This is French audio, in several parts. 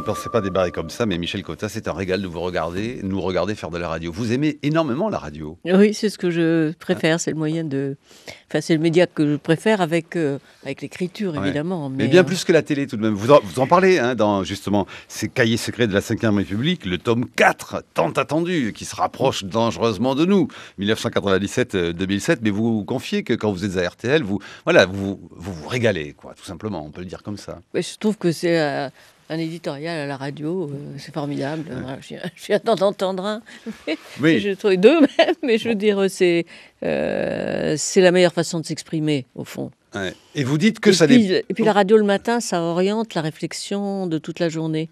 pensez pas débarrer comme ça, mais Michel Cotta, c'est un régal de vous regarder, nous regarder faire de la radio. Vous aimez énormément la radio. Oui, c'est ce que je préfère, c'est le moyen de... Enfin, c'est le média que je préfère avec l'écriture, Ouais. évidemment. Mais bien plus que la télé tout de même. Vous en parlez dans justement ces cahiers secrets de la Ve République, le tome 4, tant attendu, qui se rapproche dangereusement de nous, 1997-2007. Mais vous confiez que quand vous êtes à RTL, vous vous régalez, quoi, tout simplement, on peut le dire comme ça. Ouais, je trouve que c'est un éditorial à la radio, c'est formidable. Voilà, je suis à d'entendre un. Oui. Je trouve deux même, mais je veux dire, c'est la meilleure façon de s'exprimer, au fond. Ouais. Et vous dites que Et puis la radio le matin, ça oriente la réflexion de toute la journée.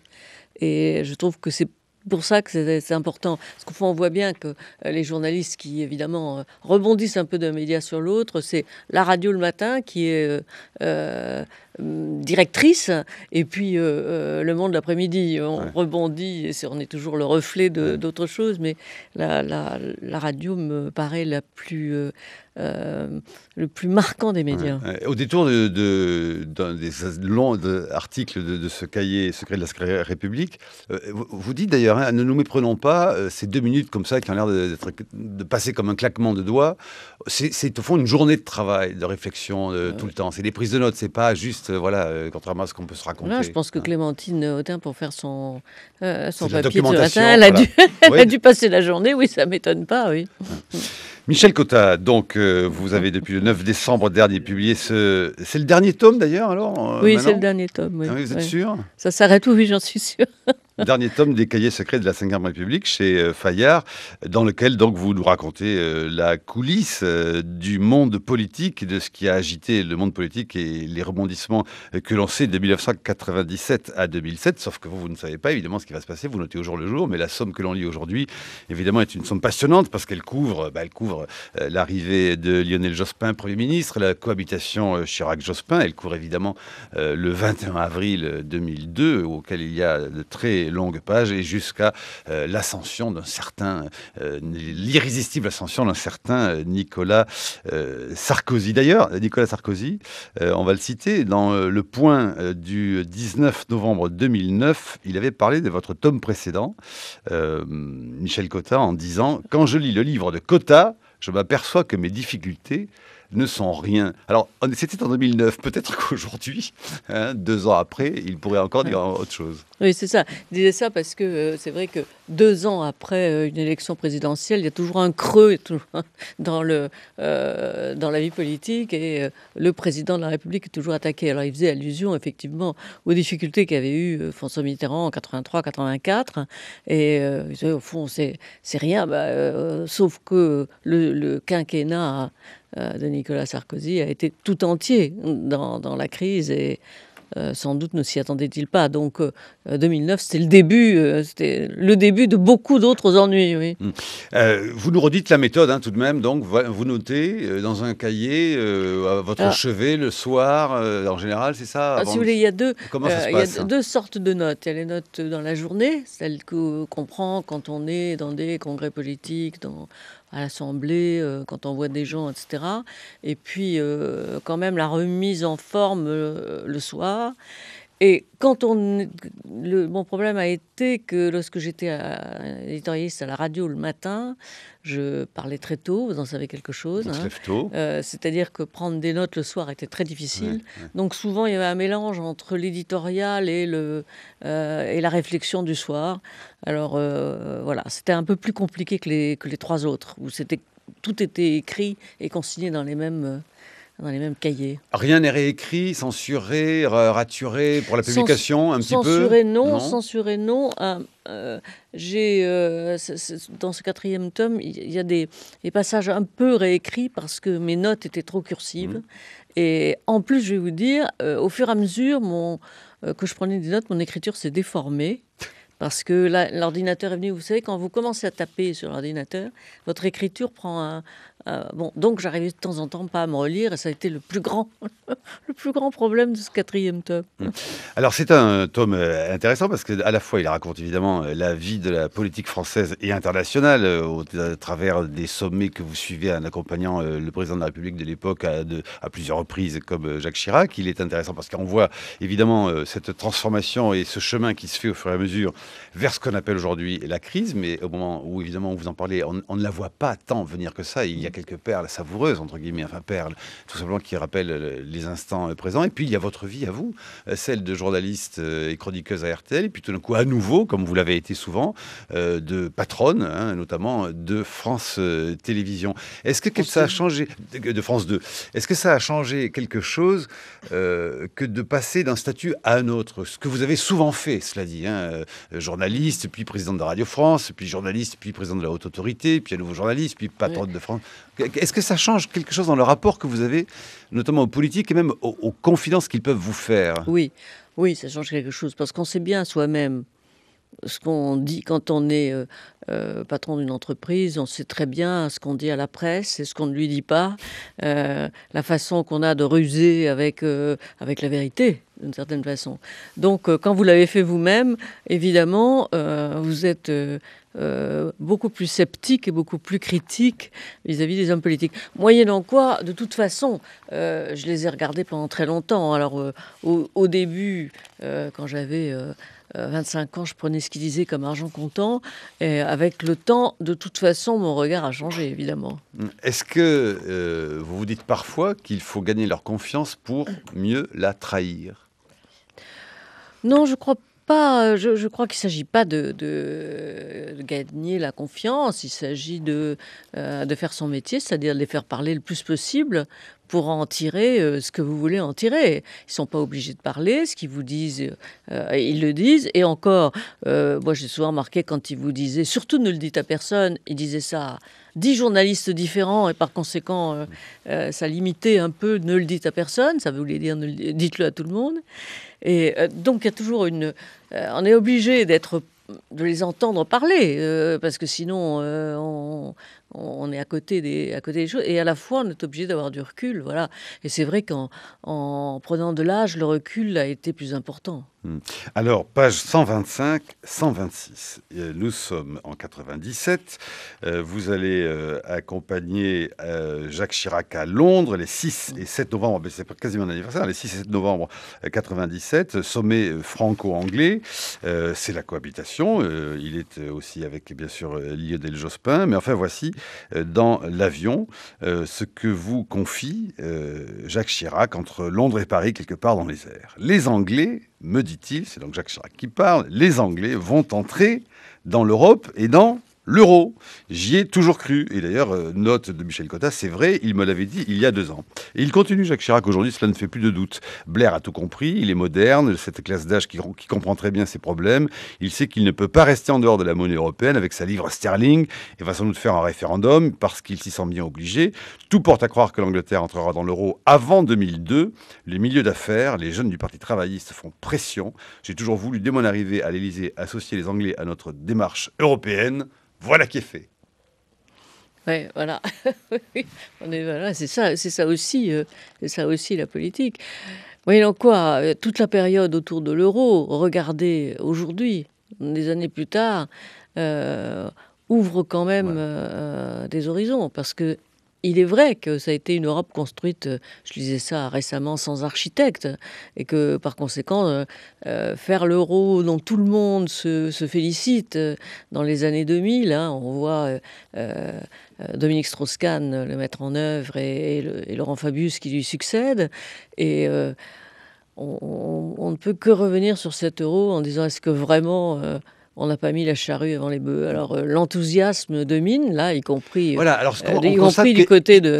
Et je trouve que c'est pour ça que c'est important. Parce qu'au fond, on voit bien que les journalistes qui, évidemment, rebondissent un peu d'un média sur l'autre, c'est la radio le matin qui est directrice, et puis le monde l'après-midi. On rebondit, et on est toujours le reflet d'autre chose, mais la radio me paraît le plus marquant des médias. Au détour d'un des longs articles de ce cahier secret de la République, vous dites d'ailleurs, ne nous méprenons pas, ces 2 minutes comme ça qui ont l'air de passer comme un claquement de doigts, c'est au fond une journée de travail, de réflexion tout le temps. C'est des prises de notes, c'est pas juste, contrairement à ce qu'on peut se raconter. Là, je pense que Clémentine Autain, pour faire son papier de ce documentation, matin, elle a dû passer la journée, oui, ça m'étonne pas, oui. Michel Cotta, donc vous avez depuis le 9 décembre dernier publié c'est le dernier tome d'ailleurs alors oui, c'est le dernier tome. Oui. Ah oui, vous êtes sûr? Ça s'arrête où? Oui, j'en suis sûre. Dernier tome des cahiers secrets de la Ve République chez Fayard, dans lequel donc vous nous racontez la coulisse du monde politique, de ce qui a agité le monde politique et les rebondissements que l'on sait de 1997 à 2007. Sauf que vous ne savez pas évidemment ce qui va se passer, vous notez au jour le jour, mais la somme que l'on lit aujourd'hui, évidemment, est une somme passionnante parce qu'elle couvre l'arrivée de Lionel Jospin, Premier ministre, la cohabitation Chirac-Jospin. Elle couvre évidemment le 21 avril 2002, auquel il y a de très longues pages, et jusqu'à l'ascension d'un certain, l'irrésistible ascension d'un certain Nicolas Sarkozy. D'ailleurs, Nicolas Sarkozy, on va le citer, dans Le Point du 19 novembre 2009, il avait parlé de votre tome précédent, Michel Cotta, en disant « Quand je lis le livre de Cotta, je m'aperçois que mes difficultés ne sont rien. » Alors, c'était en 2009. Peut-être qu'aujourd'hui, 2 ans après, il pourrait encore dire autre chose. Oui, c'est ça. Je disais ça parce que c'est vrai que 2 ans après une élection présidentielle, il y a toujours un creux dans la vie politique, et le président de la République est toujours attaqué. Alors, il faisait allusion, effectivement, aux difficultés qu'avait eu François Mitterrand en 83-84. Et il disait, au fond, c'est rien, sauf que le quinquennat de Nicolas Sarkozy a été tout entier dans la crise, et sans doute ne s'y attendait-il pas. Donc 2009, c'était le début de beaucoup d'autres ennuis. Oui. Vous nous redites la méthode tout de même. Donc vous notez dans un cahier à votre chevet le soir, en général, c'est ça? Si vous voulez, il y a deux sortes de notes. Il y a les notes dans la journée, celles qu'on prend quand on est dans des congrès politiques, à l'Assemblée, quand on voit des gens, etc. Et puis, quand même, la remise en forme le soir. Et mon problème a été que lorsque j'étais éditorialiste à la radio le matin, je parlais très tôt, vous en savez quelque chose. On se lève tôt. C'est-à-dire que prendre des notes le soir était très difficile. Ouais. Donc souvent, il y avait un mélange entre l'éditorial et la réflexion du soir. Alors voilà, c'était un peu plus compliqué que les 3 autres, où tout était écrit et consigné dans les mêmes cahiers. Rien n'est réécrit, censuré, raturé pour la publication, un petit peu? Censuré, non. J'ai dans ce 4e tome, il y a des passages un peu réécrits parce que mes notes étaient trop cursives. Et en plus, je vais vous dire, au fur et à mesure que je prenais des notes, mon écriture s'est déformée. Parce que l'ordinateur est venu, vous savez, quand vous commencez à taper sur l'ordinateur, votre écriture prend Bon, donc j'arrivais de temps en temps pas à me relire et ça a été le plus grand le plus grand problème de ce 4e tome. Mmh. Alors c'est un tome, intéressant parce qu'à la fois il raconte évidemment, la vie de la politique française et internationale, à travers des sommets que vous suivez en accompagnant, le président de la République de l'époque à plusieurs reprises comme, Jacques Chirac. Il est intéressant parce qu'on voit évidemment, cette transformation et ce chemin qui se fait au fur et à mesure vers ce qu'on appelle aujourd'hui la crise. Mais au moment où évidemment vous en parlez, on ne la voit pas tant venir que ça. Il y a quelques «perles savoureuses» entre guillemets, enfin perles, tout simplement qui rappellent, les instants, présents. Et puis il y a votre vie à vous, celle de journaliste et chroniqueuse à RTL, et puis tout d'un coup, à nouveau, comme vous l'avez été souvent, de patronne, hein, notamment de France Télévisions. Est-ce que ça a changé, de France 2, est-ce que ça a changé quelque chose que de passer d'un statut à un autre? Ce que vous avez souvent fait, cela dit, hein, journaliste, puis présidente de Radio France, puis journaliste, puis président de la Haute Autorité, puis à nouveau journaliste, puis patronne de France. Est-ce que ça change quelque chose dans le rapport que vous avez, notamment aux politiques et même aux confidences qu'ils peuvent vous faire? Oui, oui, ça change quelque chose parce qu'on sait bien soi-même ce qu'on dit quand on est, patron d'une entreprise. On sait très bien ce qu'on dit à la presse et ce qu'on ne lui dit pas, la façon qu'on a de ruser avec la vérité, d'une certaine façon. Donc quand vous l'avez fait vous-même, évidemment, vous êtes, beaucoup plus sceptique et beaucoup plus critique vis-à-vis des hommes politiques. Moyennant quoi, de toute façon, je les ai regardés pendant très longtemps. Alors, au début, quand j'avais 25 ans, je prenais ce qu'ils disaient comme argent comptant. Et avec le temps, de toute façon, mon regard a changé, évidemment. Est-ce que vous vous dites parfois qu'il faut gagner leur confiance pour mieux la trahir? Non, je crois pas. Je crois qu'il ne s'agit pas de gagner la confiance. Il s'agit de faire son métier, c'est-à-dire de les faire parler le plus possible pour en tirer ce que vous voulez en tirer. Ils sont pas obligés de parler. Ce qu'ils vous disent, ils le disent. Et encore, moi j'ai souvent remarqué quand ils vous disaient «surtout ne le dites à personne», ils disaient ça à 10 journalistes différents et par conséquent, ça limitait un peu «ne le dites à personne». Ça voulait dire dites-le à tout le monde. Et donc il y a toujours on est obligé de les entendre parler, parce que sinon, on est à côté des choses et à la fois on est obligé d'avoir du recul, voilà. Et c'est vrai qu'en prenant de l'âge, le recul a été plus important. Mmh. Alors, page 125, 126. Nous sommes en 97. Vous allez accompagner Jacques Chirac à Londres les 6 et 7 novembre, mais c'est pas quasiment un anniversaire, les 6 et 7 novembre 97, sommet franco-anglais. C'est la cohabitation. Il est aussi avec, bien sûr, Lionel Jospin. Mais enfin, voici, dans l'avion, ce que vous confie Jacques Chirac entre Londres et Paris, quelque part dans les airs. Les Anglais, me dit-il, c'est donc Jacques Chirac qui parle, les Anglais vont entrer dans l'Europe et dans l'euro. J'y ai toujours cru. Et d'ailleurs, note de Michel Cotta, c'est vrai, il me l'avait dit il y a 2 ans. Et il continue, Jacques Chirac, aujourd'hui, cela ne fait plus de doute. Blair a tout compris, il est moderne, cette classe d'âge qui comprend très bien ses problèmes. Il sait qu'il ne peut pas rester en dehors de la monnaie européenne avec sa livre sterling et va sans doute faire un référendum parce qu'il s'y sent bien obligé. Tout porte à croire que l'Angleterre entrera dans l'euro avant 2002. Les milieux d'affaires, les jeunes du Parti travailliste font pression. J'ai toujours voulu, dès mon arrivée à l'Élysée, associer les Anglais à notre démarche européenne. Voilà qui est fait. Ouais, voilà. Oui, voilà, c'est ça aussi la politique. Moyennant quoi, toute la période autour de l'euro, regardez aujourd'hui, des années plus tard, ouvre quand même des horizons. Parce que il est vrai que ça a été une Europe construite, je lisais ça récemment, sans architecte, et que par conséquent, faire l'euro dont tout le monde se félicite dans les années 2000, hein, on voit Dominique Strauss-Kahn le mettre en œuvre et Laurent Fabius qui lui succède. Et on ne peut que revenir sur cet euro en disant est-ce que vraiment on n'a pas mis la charrue avant les bœufs. Alors l'enthousiasme domine, là, y compris, Voilà, alors y compris du côté de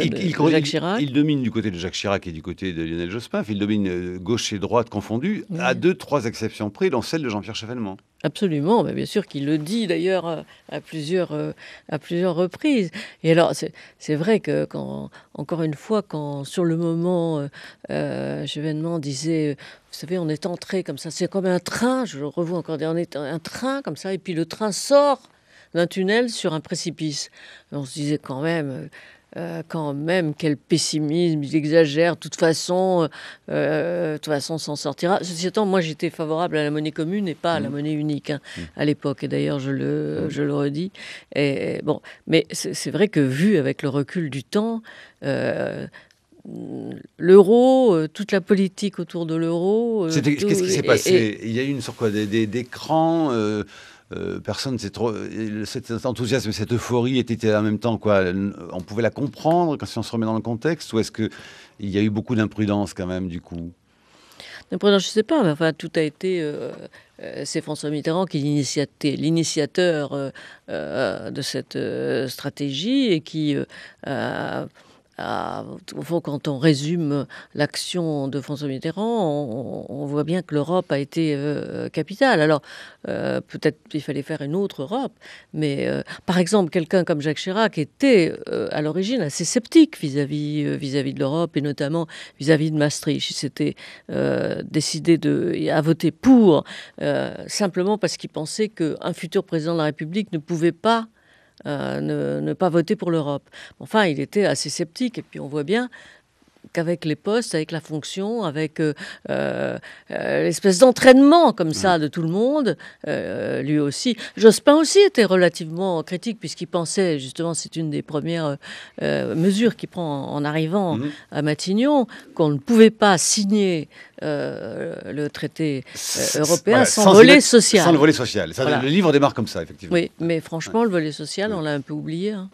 Jacques Chirac. Il domine du côté de Jacques Chirac et du côté de Lionel Jospin. Il domine gauche et droite confondus, à 2-3 exceptions près, dont celle de Jean-Pierre Chevènement. Absolument, mais bien sûr qu'il le dit d'ailleurs à plusieurs reprises. Et alors c'est vrai que encore une fois, quand sur le moment, Chevènement disait, vous savez, on est entré comme ça, c'est comme un train. Je le revois encore dire, on est un train comme ça, et puis le train sort d'un tunnel sur un précipice. Et on se disait quand même. quand même, quel pessimisme, il exagère, de toute façon, on s'en sortira. Ceci étant, moi, j'étais favorable à la monnaie commune et pas à la monnaie unique, hein, à l'époque. Et d'ailleurs, je le redis. Et, bon, mais c'est vrai que vu avec le recul du temps, l'euro, toute la politique autour de l'euro. Qu'est-ce qui s'est passé? Il y a eu une sorte quoi, d'écran. Personne, cet enthousiasme, cette euphorie était en même temps quoi. On pouvait la comprendre si on se remet dans le contexte, ou est-ce que il y a eu beaucoup d'imprudence quand même du coup? D'imprudence, je ne sais pas, mais enfin tout a été. C'est François Mitterrand qui est l'initiateur de cette stratégie et qui au fond, quand on résume l'action de François Mitterrand, on voit bien que l'Europe a été capitale. Alors, peut-être qu'il fallait faire une autre Europe, mais par exemple, quelqu'un comme Jacques Chirac était à l'origine assez sceptique vis-à-vis de l'Europe et notamment vis-à-vis de Maastricht. Il s'était décidé à voter pour simplement parce qu'il pensait qu'un futur président de la République ne pouvait pas ne pas voter pour l'Europe. Enfin, il était assez sceptique. Et puis, on voit bien qu'avec les postes, avec la fonction, avec l'espèce d'entraînement comme ça de tout le monde, lui aussi. Jospin aussi était relativement critique puisqu'il pensait, justement, c'est une des premières mesures qu'il prend en arrivant à Matignon, qu'on ne pouvait pas signer le traité européen sans volet social. Sans le volet social. Ça, voilà. Le livre démarre comme ça, effectivement. Oui, mais franchement, le volet social, on l'a un peu oublié. Hein.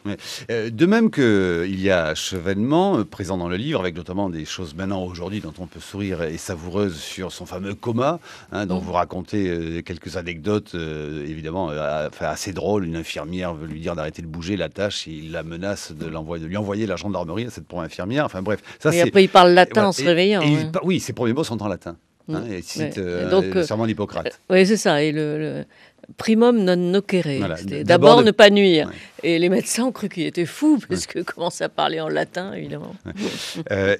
De même qu'il y a Chevènement, présent dans le livre, avec notamment des choses maintenant, aujourd'hui, dont on peut sourire et savoureuses sur son fameux coma, hein, dont vous racontez quelques anecdotes, évidemment, assez drôles. Une infirmière veut lui dire d'arrêter de bouger la tâche, et il la menace de lui envoyer la gendarmerie à cette pauvre infirmière. Enfin bref. Ça, et après, il parle latin en se réveillant. Oui, ses premiers mots sont en latin. Hein, et cite le serment d'Hippocrate. Oui, c'est ça. Et le primum non nocere. Voilà. D'abord ne pas nuire. Ouais. Et les médecins ont cru qu'il était fou, parce que commence à parler en latin, évidemment.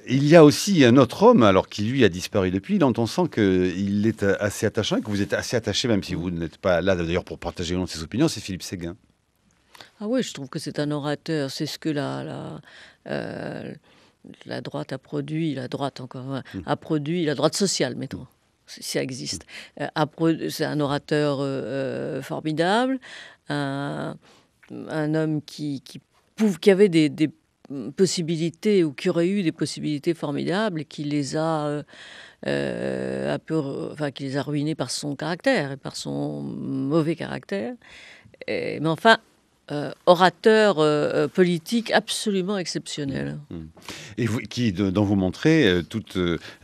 Il y a aussi un autre homme, alors qui lui a disparu depuis, dont on sent qu'il est assez attachant, et que vous êtes assez attaché, même si vous n'êtes pas là d'ailleurs pour partager ses opinions, c'est Philippe Séguin. Ah oui, je trouve que c'est un orateur. C'est ce que la droite a produit, la droite sociale, mettons, si ça existe. C'est un orateur formidable, un homme qui avait des possibilités, ou qui aurait eu des possibilités formidables, et qui les a qui les a ruinées par son caractère et par son mauvais caractère. Mais enfin, orateur politique absolument exceptionnel. Et dont vous montrez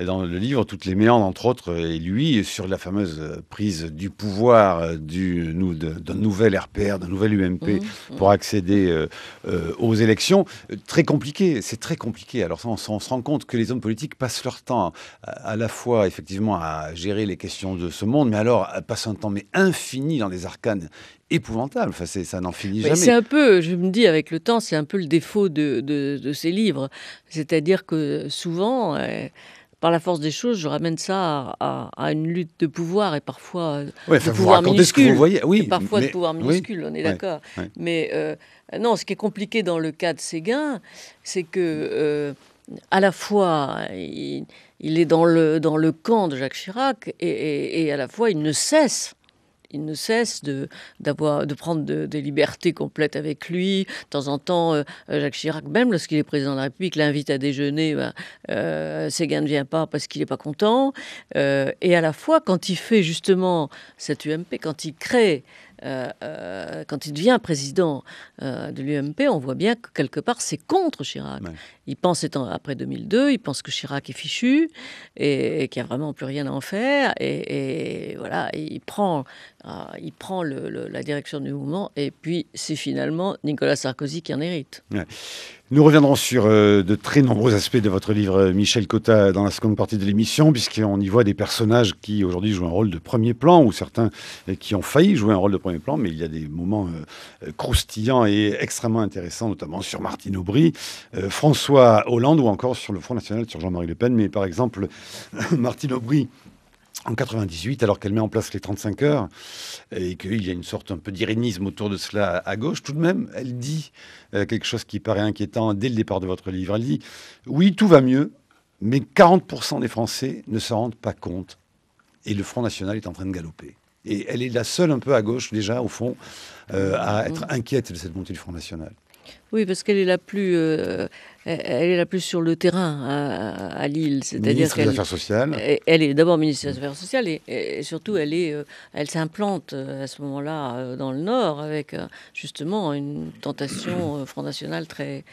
dans le livre toutes les méandres, entre autres, et lui, sur la fameuse prise du pouvoir d'un nouvel RPR, d'un nouvel UMP pour accéder aux élections. Très compliqué, c'est très compliqué. Alors on se rend compte que les hommes politiques passent leur temps à la fois, effectivement, à gérer les questions de ce monde, mais alors passent un temps infini dans des arcanes épouvantable, enfin, ça n'en finit jamais. C'est un peu, je me dis avec le temps, c'est un peu le défaut de ces livres. C'est-à-dire que souvent, par la force des choses, je ramène ça à une lutte de pouvoir, et parfois de pouvoir minuscule. Ce que vous voyez. Oui, et parfois de pouvoir minuscule, on est d'accord. Ouais. Mais non, ce qui est compliqué dans le cas de Séguin, c'est que à la fois, il est dans le camp de Jacques Chirac, et à la fois, il ne cesse de prendre des libertés complètes avec lui. De temps en temps, Jacques Chirac, même lorsqu'il est président de la République, l'invite à déjeuner. Séguin ne vient pas parce qu'il n'est pas content. Et à la fois, quand il fait justement cette UMP, quand il crée, quand il devient président de l'UMP, on voit bien que quelque part, c'est contre Chirac. Ouais. Il pense, après 2002, il pense que Chirac est fichu et qu'il n'y a vraiment plus rien à en faire. Et voilà, il prend la direction du mouvement, et puis c'est finalement Nicolas Sarkozy qui en hérite. Ouais. Nous reviendrons sur de très nombreux aspects de votre livre, Michel Cotta, dans la seconde partie de l'émission, puisqu'on y voit des personnages qui aujourd'hui jouent un rôle de premier plan, ou certains qui ont failli jouer un rôle de premier plan, mais il y a des moments croustillants et extrêmement intéressants, notamment sur Martine Aubry, François Hollande, ou encore sur le Front National, sur Jean-Marie Le Pen. Mais par exemple, Martine Aubry en 98, alors qu'elle met en place les 35 heures, et qu'il y a une sorte un peu d'irénisme autour de cela à gauche, tout de même, elle dit quelque chose qui paraît inquiétant dès le départ de votre livre. Elle dit, oui, tout va mieux, mais 40% des Français ne se rendent pas compte. Et le Front National est en train de galoper. Et elle est la seule un peu à gauche, déjà, au fond, à être inquiète de cette montée du Front National. Oui, parce qu'elle est elle est la plus sur le terrain à Lille. C'est-à-dire Ministre des qu'elle Affaires sociales. elle est d'abord ministre des Affaires sociales et surtout elle s'implante à ce moment-là dans le Nord avec justement une tentation Front National très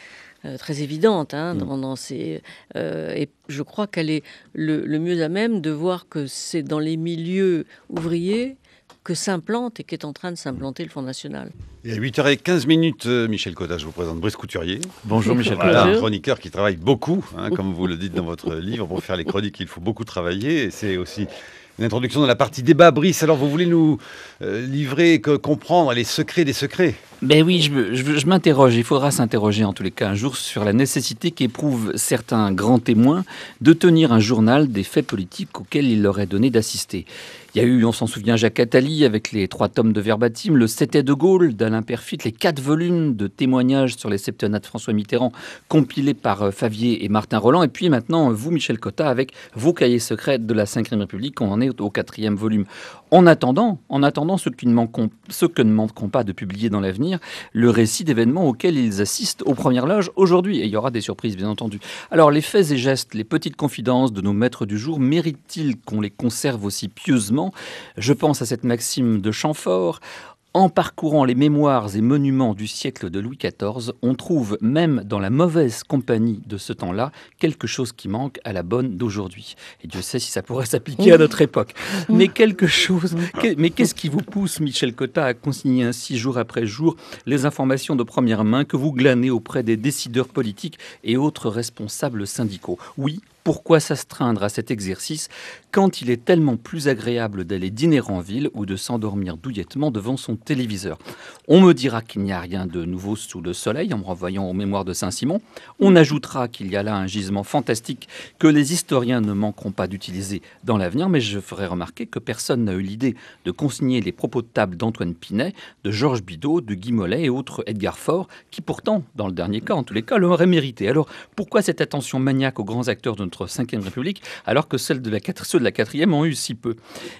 évidente dans ces, et je crois qu'elle est le mieux à même de voir que c'est dans les milieux ouvriers que s'implante et qu'est en train de s'implanter le Front National. Et à 8h15, Michel Cotta, je vous présente Brice Couturier. Bonjour Michel Voilà, Cotta. un chroniqueur qui travaille beaucoup, comme vous le dites dans votre livre. Pour faire les chroniques, il faut beaucoup travailler. Et c'est aussi une introduction dans la partie débat. Brice, alors vous voulez nous livrer, comprendre les secrets des secrets? Ben oui, je m'interroge. Il faudra s'interroger en tous les cas un jour sur la nécessité qu'éprouvent certains grands témoins de tenir un journal des faits politiques auxquels il leur est donné d'assister. Il y a eu, on s'en souvient, Jacques Attali avec les 3 tomes de Verbatim, le C'était de Gaulle d'Alain Perfit, les 4 volumes de témoignages sur les septennats de François Mitterrand compilés par Favier et Martin Rolland. Et puis maintenant, vous, Michel Cotta, avec vos cahiers secrets de la Ve République, on en est au 4e volume. En attendant ce que ne manqueront pas de publier dans l'avenir, le récit d'événements auxquels ils assistent aux premières loges aujourd'hui. Et il y aura des surprises, bien entendu. Alors, les faits et gestes, les petites confidences de nos maîtres du jour, méritent-ils qu'on les conserve aussi pieusement? Je pense à cette maxime de Chamfort. En parcourant les mémoires et monuments du siècle de Louis XIV, on trouve, même dans la mauvaise compagnie de ce temps-là, quelque chose qui manque à la bonne d'aujourd'hui. Et Dieu sait si ça pourrait s'appliquer à notre époque. Mais mais qu'est-ce qui vous pousse, Michel Cotta, à consigner ainsi, jour après jour, les informations de première main que vous glanez auprès des décideurs politiques et autres responsables syndicaux? Oui, pourquoi s'astreindre à cet exercice quand il est tellement plus agréable d'aller dîner en ville ou de s'endormir douillettement devant son téléviseur? On me dira qu'il n'y a rien de nouveau sous le soleil en me renvoyant aux mémoires de Saint-Simon. On ajoutera qu'il y a là un gisement fantastique que les historiens ne manqueront pas d'utiliser dans l'avenir, mais je ferai remarquer que personne n'a eu l'idée de consigner les propos de table d'Antoine Pinet, de Georges Bidault, de Guy Mollet et autres Edgar Faure, qui pourtant, dans le dernier cas, en tous les cas, l'auraient mérité. Alors, pourquoi cette attention maniaque aux grands acteurs de notre Ve République, alors que ceux de la 4e ont eu si peu?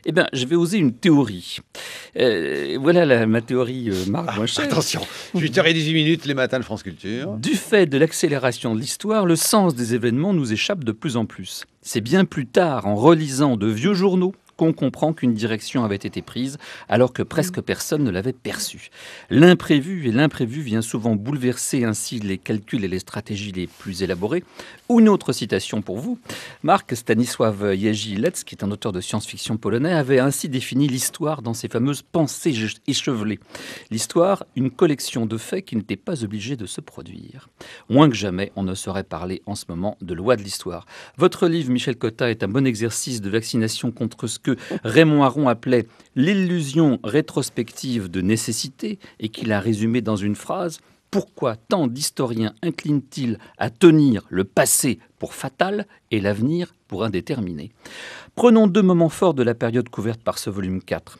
Eh bien, je vais oser une théorie. Voilà ma théorie, Marc Boinchet. Attention, 8h18, les matins de France Culture. Du fait de l'accélération de l'histoire, le sens des événements nous échappe de plus en plus. C'est bien plus tard, en relisant de vieux journaux, qu'on comprend qu'une direction avait été prise alors que presque personne ne l'avait perçue. L'imprévu vient souvent bouleverser ainsi les calculs et les stratégies les plus élaborés. Ou une autre citation pour vous. Marc Stanisław Jerzy-Lec, qui est un auteur de science-fiction polonais, avait ainsi défini l'histoire dans ses fameuses pensées échevelées. L'histoire, une collection de faits qui n'étaient pas obligés de se produire. Moins que jamais, on ne saurait parler en ce moment de loi de l'histoire. Votre livre, Michel Cotta, est un bon exercice de vaccination contre ce que Raymond Aron appelait l'illusion rétrospective de nécessité et qu'il a résumé dans une phrase: pourquoi tant d'historiens inclinent-ils à tenir le passé pour fatal et l'avenir pour indéterminé? Prenons 2 moments forts de la période couverte par ce volume 4.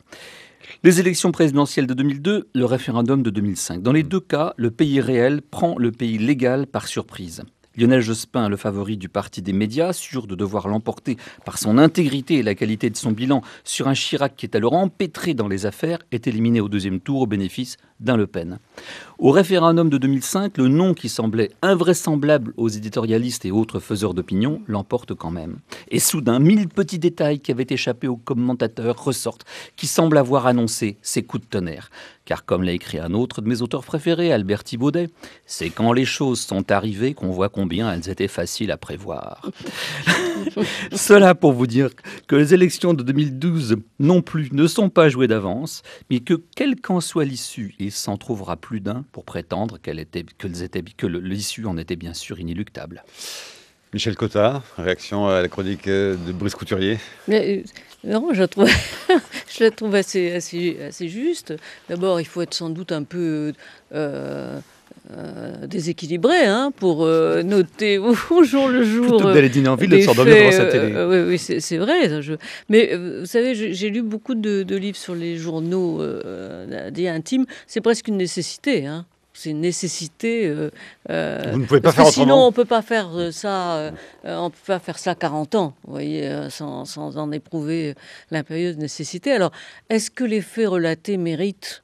Les élections présidentielles de 2002, le référendum de 2005. Dans les 2 cas, le pays réel prend le pays légal par surprise. Lionel Jospin, le favori du parti des médias, sûr de devoir l'emporter par son intégrité et la qualité de son bilan sur un Chirac qui est alors empêtré dans les affaires, est éliminé au 2e tour au bénéfice d'un Le Pen. Au référendum de 2005, le nom qui semblait invraisemblable aux éditorialistes et autres faiseurs d'opinion l'emporte quand même. Et soudain, 1000 petits détails qui avaient échappé aux commentateurs ressortent, qui semblent avoir annoncé ces coups de tonnerre. Car comme l'a écrit un autre de mes auteurs préférés, Albert Thibaudet, c'est quand les choses sont arrivées qu'on voit combien elles étaient faciles à prévoir. Cela pour vous dire que les élections de 2012 non plus ne sont pas jouées d'avance, mais que quelle qu'en soit l'issue, il s'en trouvera plus d'un pour prétendre que l'issue en était bien sûr inéluctable. Michel Cotta, réaction à la chronique de Brice Couturier. Non, je la trouve assez juste. D'abord, il faut être sans doute un peu déséquilibré pour noter au jour le jour. Plutôt que d'aller dîner en ville, de s'endormir devant sa télé. Oui, c'est vrai. Mais vous savez, j'ai lu beaucoup de livres sur les journaux dits intimes. C'est presque une nécessité. C'est une nécessité. Vous ne pouvez pas faire autrement. Sinon, on peut pas faire ça. On peut pas faire ça 40 ans, vous voyez, sans en éprouver l'impérieuse nécessité. Alors, est-ce que les faits relatés méritent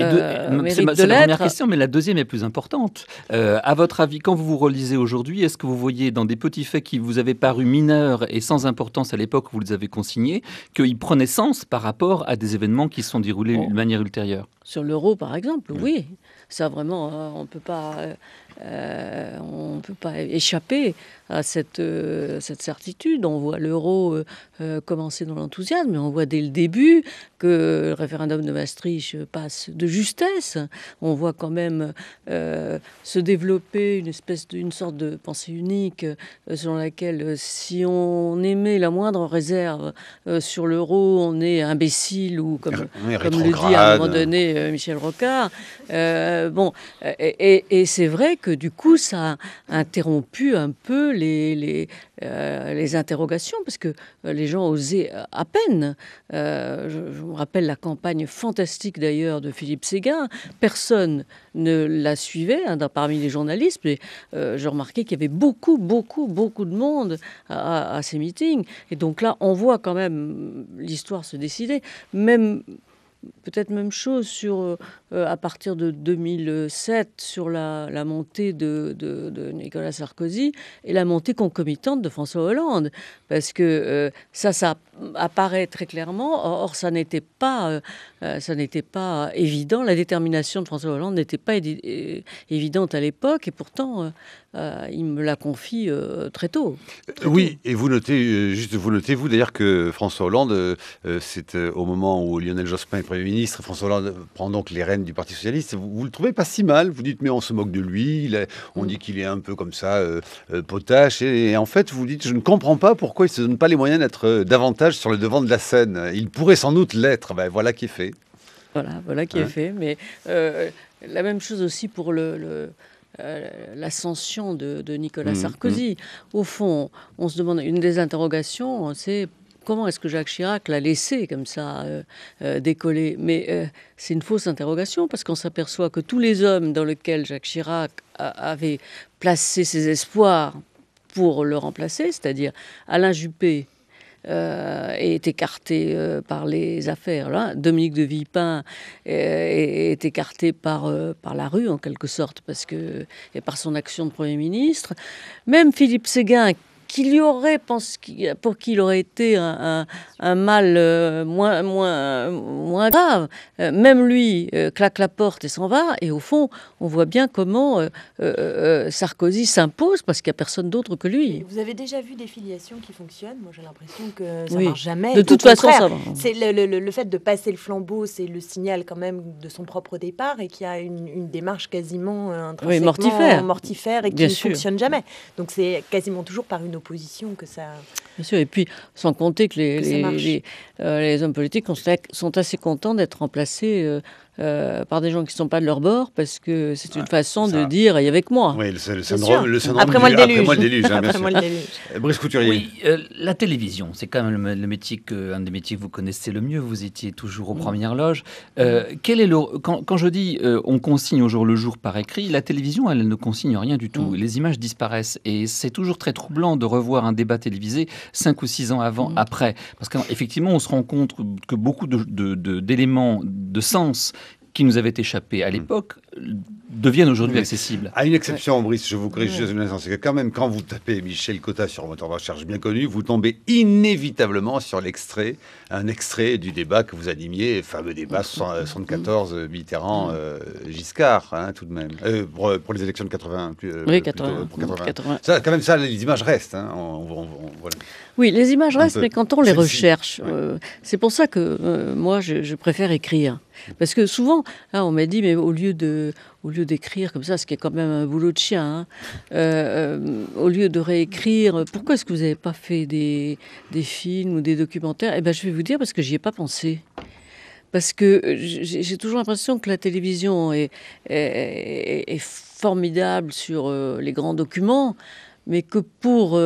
c'est la première question, mais la deuxième est plus importante. À votre avis, quand vous vous relisez aujourd'hui, est-ce que vous voyez dans des petits faits qui vous avaient paru mineurs et sans importance à l'époque où vous les avez consignés, qu'ils prenaient sens par rapport à des événements qui se sont déroulés de manière ultérieure? Sur l'euro, par exemple, oui. Ça, vraiment, on peut pas échapper à cette certitude. On voit l'euro commencer dans l'enthousiasme, mais on voit dès le début que le référendum de Maastricht passe de justesse. On voit quand même se développer une sorte de pensée unique selon laquelle si on émet la moindre réserve sur l'euro, on est imbécile ou comme le dit à un moment donné Michel Rocard. Et c'est vrai que du coup, ça a interrompu un peu les interrogations, parce que les gens osaient à peine. Je me rappelle la campagne fantastique d'ailleurs de Philippe Séguin. Personne ne la suivait parmi les journalistes, mais je remarquais qu'il y avait beaucoup de monde à ces meetings. Et donc là, on voit quand même l'histoire se décider. Peut-être même chose à partir de 2007 sur la montée de Nicolas Sarkozy et la montée concomitante de François Hollande, parce que ça apparaît très clairement. Or, ça n'était pas évident. La détermination de François Hollande n'était pas évidente à l'époque, et pourtant il me la confie très tôt. Oui, et vous notez, vous d'ailleurs que François Hollande, c'est au moment où Lionel Jospin est Premier ministre, François Hollande prend donc les rênes du Parti Socialiste. Vous le trouvez pas si mal? Vous dites, mais on se moque de lui, on dit qu'il est un peu comme ça, potache, et en fait vous dites, je ne comprends pas pourquoi il ne se donne pas les moyens d'être davantage sur le devant de la scène. Il pourrait sans doute l'être. Voilà qui est fait. Voilà qui est fait, mais la même chose aussi pour l'ascension de Nicolas Sarkozy. Au fond, on se demande, une des interrogations, c'est comment est-ce que Jacques Chirac l'a laissé comme ça décoller? Mais c'est une fausse interrogation, parce qu'on s'aperçoit que tous les hommes dans lesquels Jacques Chirac avait placé ses espoirs pour le remplacer, c'est-à-dire Alain Juppé, est écarté par les affaires. Là, Dominique de Villepin est écarté par la rue, en quelque sorte, et par son action de Premier ministre. Même Philippe Séguin, pour qui il aurait été un mal moins grave, même lui claque la porte et s'en va. Et au fond, on voit bien comment Sarkozy s'impose, parce qu'il n'y a personne d'autre que lui. Vous avez déjà vu des filiations qui fonctionnent? Moi, j'ai l'impression que ça ne marche jamais. De toute façon, ça va. C'est le fait de passer le flambeau, c'est le signal quand même de son propre départ, et qu'il y a une démarche quasiment intrinsèquement mortifère et qui ne fonctionne jamais. Donc c'est quasiment toujours par une opposition que ça... Bien sûr, et puis sans compter que les hommes politiques sont assez contents d'être remplacés par des gens qui ne sont pas de leur bord, parce que c'est une façon de dire « il y avec moi ». Oui, le syndrome après moi le déluge. Après moi le déluge. Brice Couturier. Oui, la télévision, c'est quand même le métier un des métiers que vous connaissez le mieux. Vous étiez toujours aux premières loges. Quand je dis on consigne au jour le jour par écrit, la télévision, elle ne consigne rien du tout. Les images disparaissent, et c'est toujours très troublant de revoir un débat télévisé 5 ou 6 ans après. Parce qu'effectivement, on se rend compte que beaucoup d'éléments de sens qui nous avaient échappé à l'époque deviennent aujourd'hui accessibles. À une exception, Brice, je vous corrige juste un instant, c'est que quand même, quand vous tapez Michel Cotta sur un moteur de recherche bien connu, vous tombez inévitablement sur un extrait du débat que vous animiez, fameux débat 74 Mitterrand-Giscard, tout de même, pour les élections de 80. Oui, 80. Ça, quand même, ça, les images restent. Voilà. Oui, les images restent, mais quand on les recherche, c'est pour ça que moi, je préfère écrire. Parce que souvent, là, on m'a dit, mais au lieu d'écrire comme ça, ce qui est quand même un boulot de chien, au lieu de réécrire, pourquoi est-ce que vous n'avez pas fait des films ou des documentaires? Eh bien, je vais vous dire, parce que j'y ai pas pensé. parce que j'ai toujours l'impression que la télévision est formidable sur les grands documents, mais que pour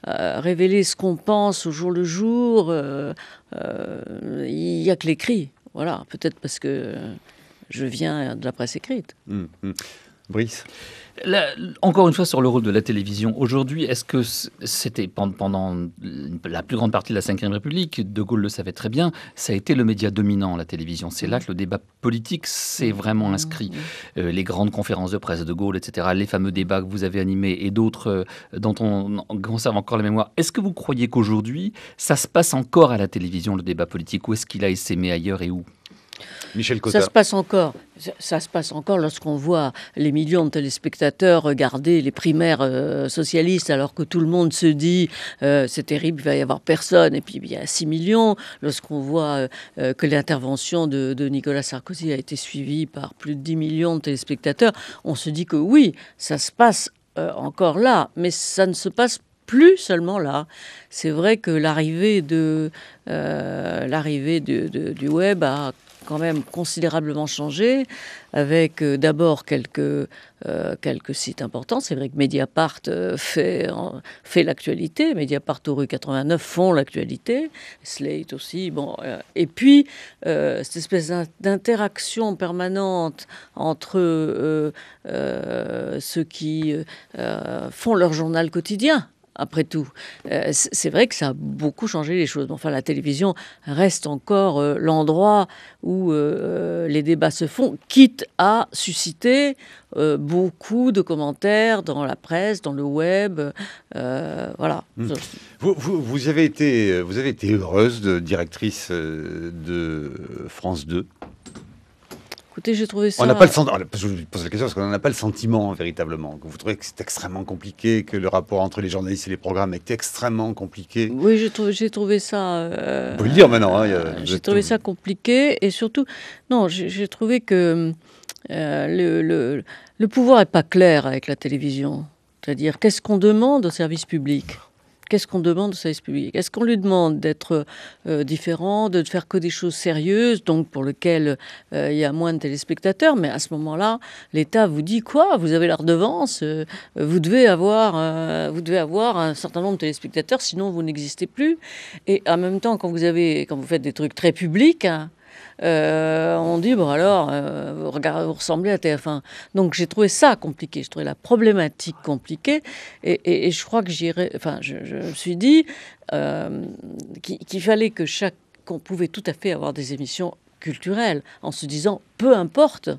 révéler ce qu'on pense au jour le jour, il n'y a que l'écrit. Voilà, peut-être parce que je viens de la presse écrite. Brice ? Encore une fois sur le rôle de la télévision. Aujourd'hui, est-ce que c'était pendant la plus grande partie de la Ve République, De Gaulle le savait très bien, ça a été le média dominant, la télévision. C'est là que le débat politique s'est vraiment inscrit. Les grandes conférences de presse de Gaulle, etc., les fameux débats que vous avez animés et d'autres dont on conserve encore la mémoire. Est-ce que vous croyez qu'aujourd'hui, ça se passe encore à la télévision, le débat politique, ou est-ce qu'il a essaimé ailleurs et où ? Michel Cotta. Ça se passe encore lorsqu'on voit les millions de téléspectateurs regarder les primaires socialistes, alors que tout le monde se dit c'est terrible, il va y avoir personne, et puis il y a 6 millions. Lorsqu'on voit que l'intervention de Nicolas Sarkozy a été suivie par plus de 10 millions de téléspectateurs, on se dit que oui, ça se passe encore là, mais ça ne se passe plus seulement là. C'est vrai que l'arrivée du web a quand même considérablement changé, avec d'abord quelques sites importants. C'est vrai que Mediapart fait l'actualité. Mediapart aux rues 89 font l'actualité. Slate aussi. Bon, et puis, cette espèce d'interaction permanente entre ceux qui font leur journal quotidien. Après tout, c'est vrai que ça a beaucoup changé les choses. Enfin, la télévision reste encore l'endroit où les débats se font, quitte à susciter beaucoup de commentaires dans la presse, dans le web. Voilà. Vous avez été heureuse de directrice de France 2 ? Écoutez, j'ai trouvé ça... On n'a pas le sentiment, je vous pose la question parce qu'on n'a pas le sentiment véritablement. Que vous trouvez que c'est extrêmement compliqué, que le rapport entre les journalistes et les programmes est extrêmement compliqué. Oui, j'ai trouvé ça... On peut le dire maintenant. J'ai trouvé ça compliqué et surtout... Non, j'ai trouvé que le pouvoir n'est pas clair avec la télévision. C'est-à-dire, qu'est-ce qu'on demande au service public ? Qu'est-ce qu'on demande au service public ? Est-ce qu'on lui demande d'être différent, de faire que des choses sérieuses, donc pour lesquelles il y a moins de téléspectateurs ? Mais à ce moment-là, l'État vous dit quoi ? Vous avez la redevance, vous devez avoir un certain nombre de téléspectateurs, sinon vous n'existez plus. Et en même temps, quand vous faites des trucs très publics, on dit, bon alors, vous ressemblez à TF1. Donc j'ai trouvé ça compliqué, je trouvais la problématique compliquée, et je crois que je me suis dit qu'il fallait qu'on pouvait tout à fait avoir des émissions culturelles, en se disant, peu importe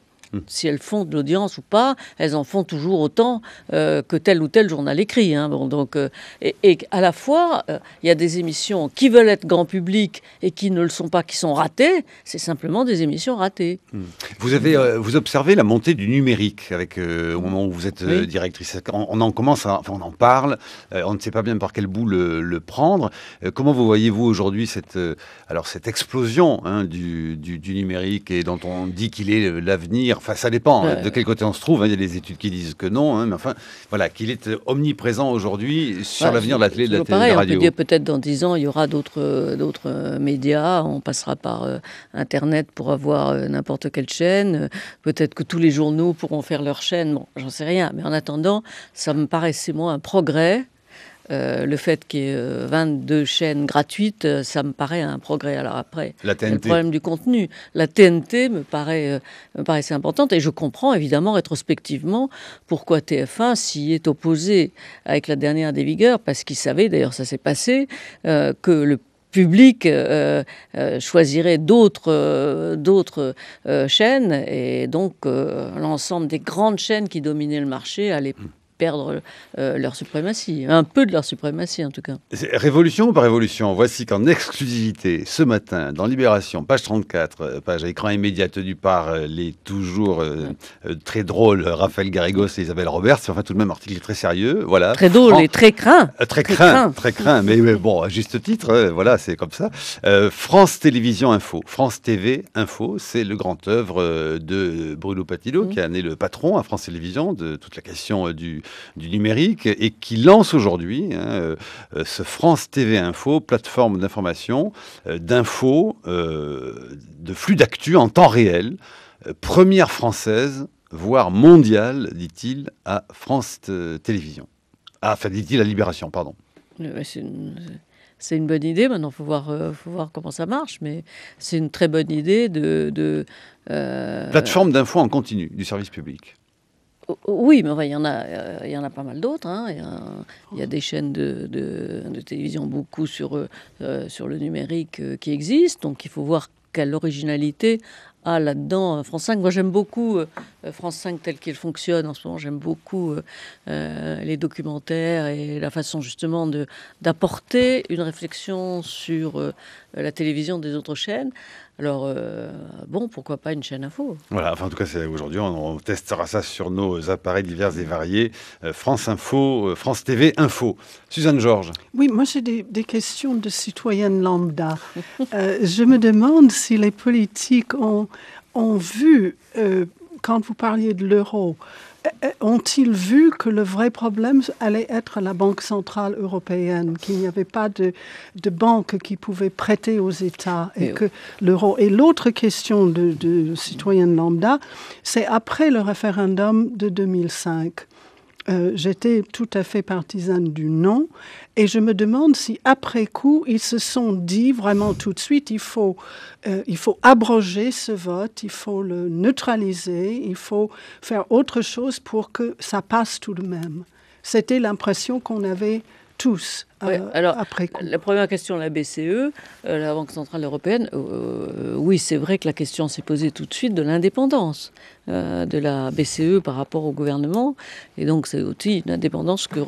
si elles font de l'audience ou pas, elles en font toujours autant que tel ou tel journal écrit. Bon, donc, et à la fois, il y a des émissions qui veulent être grand public et qui ne le sont pas, qui sont ratées. C'est simplement des émissions ratées. Vous observez la montée du numérique au moment où vous êtes directrice. On en parle. On ne sait pas bien par quel bout le prendre. Comment vous voyez-vous aujourd'hui cette explosion du numérique et dont on dit qu'il est l'avenir? Enfin, ça dépend de quel côté on se trouve. Il y a des études qui disent que non, mais enfin, voilà, qu'il est omniprésent aujourd'hui sur l'avenir de la télé, de la radio. On peut dire peut-être dans 10 ans, il y aura d'autres médias. On passera par Internet pour avoir n'importe quelle chaîne. Peut-être que tous les journaux pourront faire leur chaîne. Bon, j'en sais rien. Mais en attendant, ça me paraissait, moi, un progrès. Le fait qu'il y ait 22 chaînes gratuites, ça me paraît un progrès. Alors après, la TNT. Le problème du contenu. La TNT me paraissait importante, et je comprends évidemment rétrospectivement pourquoi TF1 s'y est opposé avec la dernière des vigueurs, parce qu'il savait, d'ailleurs ça s'est passé, que le public choisirait d'autres chaînes, et donc l'ensemble des grandes chaînes qui dominaient le marché allaient perdre leur suprématie, un peu de leur suprématie en tout cas. Révolution ou pas révolution? Voici qu'en exclusivité, ce matin, dans Libération, page 34, page à écran immédiat tenue par les toujours très drôles Raphaël Garrigos et Isabelle Roberts, c'est enfin tout de même un article très sérieux, voilà. Très drôle et très craint. Très craint, mais bon, à juste titre, voilà, c'est comme ça. France Télévisions Info, France TV Info, c'est le grand œuvre de Bruno Patillot, qui en est le patron à France Télévisions, de toute la question du du numérique et qui lance aujourd'hui ce France TV Info, plateforme d'information, d'infos, de flux d'actu en temps réel, première française, voire mondiale, dit-il, à France Télévisions. Ah, enfin, dit-il à Libération, pardon. C'est une bonne idée. Maintenant, faut voir comment ça marche, mais c'est une très bonne idée plateforme d'info en continu du service public. Oui, mais enfin, il y en a pas mal d'autres. Hein. Il y a des chaînes de télévision, beaucoup sur le numérique qui existent. Donc, il faut voir quelle originalité a là-dedans France 5. Moi, j'aime beaucoup France 5 tel qu'il fonctionne en ce moment. J'aime beaucoup les documentaires et la façon justement d'apporter une réflexion sur la télévision des autres chaînes. Alors, pourquoi pas une chaîne info? Voilà, enfin, en tout cas, aujourd'hui, on testera ça sur nos appareils divers et variés. France Info, France TV Info. Suzanne Georges. Oui, moi, j'ai des questions de citoyenne lambda. Je me demande si les politiques ont vu, quand vous parliez de l'euro, ont-ils vu que le vrai problème allait être la Banque centrale européenne, qu'il n'y avait pas de banque qui pouvait prêter aux États et que l'euro. Et l'autre question de citoyenne lambda, c'est après le référendum de 2005. J'étais tout à fait partisane du non et je me demande si après coup ils se sont dit vraiment tout de suite il faut abroger ce vote, il faut le neutraliser, il faut faire autre chose pour que ça passe tout de même. C'était l'impression qu'on avait tous après coup. La première question, la BCE, la Banque Centrale Européenne, oui, c'est vrai que la question s'est posée tout de suite de l'indépendance de la BCE par rapport au gouvernement. Et donc, c'est aussi une indépendance que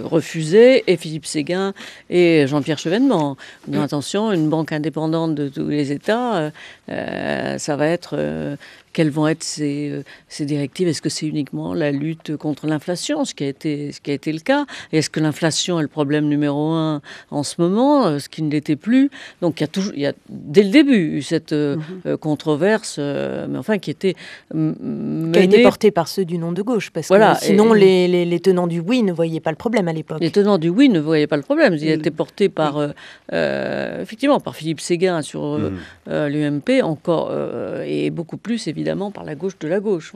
refusaient et Philippe Séguin et Jean-Pierre Chevènement. Attention, une banque indépendante de tous les États, ça va être... quelles vont être ces directives? Est-ce que c'est uniquement la lutte contre l'inflation, ce qui a été le cas? Et est-ce que l'inflation est le problème numéro 1 en ce moment, ce qui ne l'était plus? Donc il y a dès le début eu cette controverse, mais enfin qui était qui a été portée par ceux du non de gauche, parce que sinon les tenants du oui ne voyaient pas le problème à l'époque. Les tenants du oui ne voyaient pas le problème. Il a été porté par effectivement par Philippe Séguin sur l'UMP encore et beaucoup plus évidemment par la gauche de la gauche.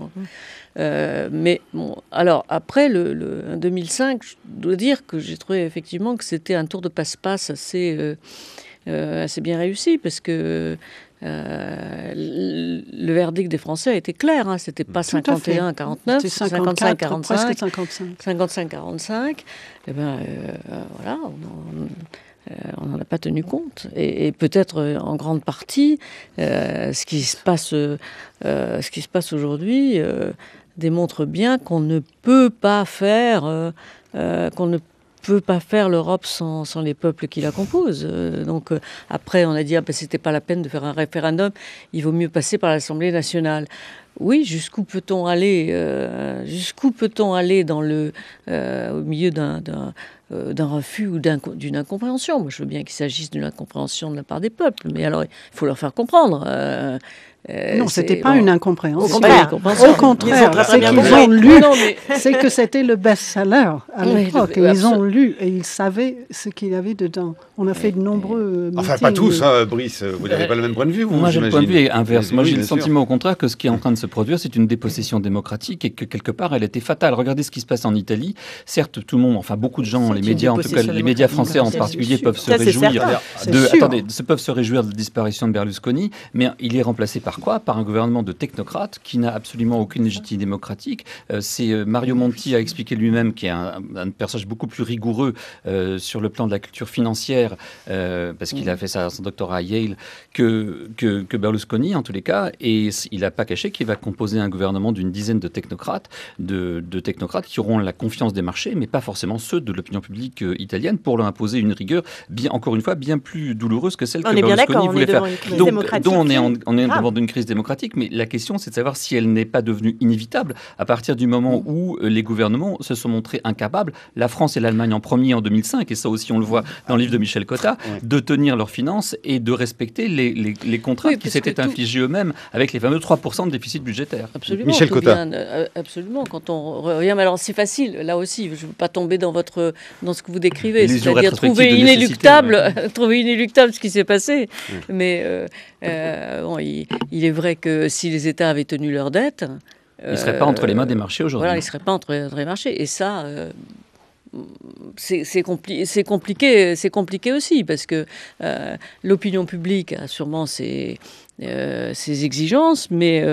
Mais bon, alors après le 2005, je dois dire que j'ai trouvé effectivement que c'était un tour de passe-passe assez bien réussi, parce que le verdict des Français a été clair. Hein, c'était pas 51-49, c'était 55-45, 55-45. Et ben voilà. On n'en a pas tenu compte. Et peut-être en grande partie, ce qui se passe aujourd'hui démontre bien qu'on ne peut pas faire l'Europe sans les peuples qui la composent. Donc après, on a dit c'était pas la peine de faire un référendum, il vaut mieux passer par l'Assemblée nationale. Oui, jusqu'où peut-on aller dans au milieu d'un refus ou d'une incompréhension? Moi, je veux bien qu'il s'agisse d'une incompréhension de la part des peuples, mais alors il faut leur faire comprendre. Non, c'était pas une incompréhension. Au contraire, c'est qu'ils ont lu. C'est que c'était le best-seller à l'époque. Ils ont lu et ils savaient ce qu'il y avait dedans. On a fait de nombreux meetings. Enfin, pas tous, hein, Brice. Vous n'avez pas le même point de vue, vous? Moi, j'ai le point de vue inverse. Moi, j'ai le sentiment, au contraire, que ce qui est en train de se produire, c'est une dépossession démocratique et que, quelque part, elle était fatale. Regardez ce qui se passe en Italie. Certes, tout le monde, enfin, beaucoup de gens, les médias, en tout cas, les médias français en particulier, peuvent se réjouir de la disparition de Berlusconi, mais il est remplacé par quoi? Par un gouvernement de technocrates qui n'a absolument aucune légitimité démocratique. C'est Mario Monti a expliqué lui-même, qui est un personnage beaucoup plus rigoureux sur le plan de la culture financière, parce qu'il a fait son doctorat à Yale, que Berlusconi, en tous les cas, et il n'a pas caché qu'il va composer un gouvernement d'une dizaine de technocrates, qui auront la confiance des marchés, mais pas forcément ceux de l'opinion publique italienne, pour leur imposer une rigueur, encore une fois, bien plus douloureuse que celle que Berlusconi voulait faire. Donc on est devant une crise démocratique, mais la question, c'est de savoir si elle n'est pas devenue inévitable à partir du moment où les gouvernements se sont montrés incapables, la France et l'Allemagne en premier en 2005, et ça aussi on le voit dans le livre de Michel Cotta, de tenir leurs finances et de respecter les contraintes qui s'étaient infligées eux-mêmes avec les fameux 3% de déficit budgétaire. Absolument. Michel Cotta. Absolument. Quand on revient, mais alors c'est facile, là aussi, je ne veux pas tomber dans ce que vous décrivez, c'est-à-dire trouver inéluctable ce qui s'est passé. Mais bon, il est vrai que si les États avaient tenu leurs dettes... Ils ne seraient pas entre les mains des marchés aujourd'hui. Voilà, ils ne seraient pas entre les marchés. Et ça... c'est compliqué aussi, parce que l'opinion publique a sûrement ses exigences, mais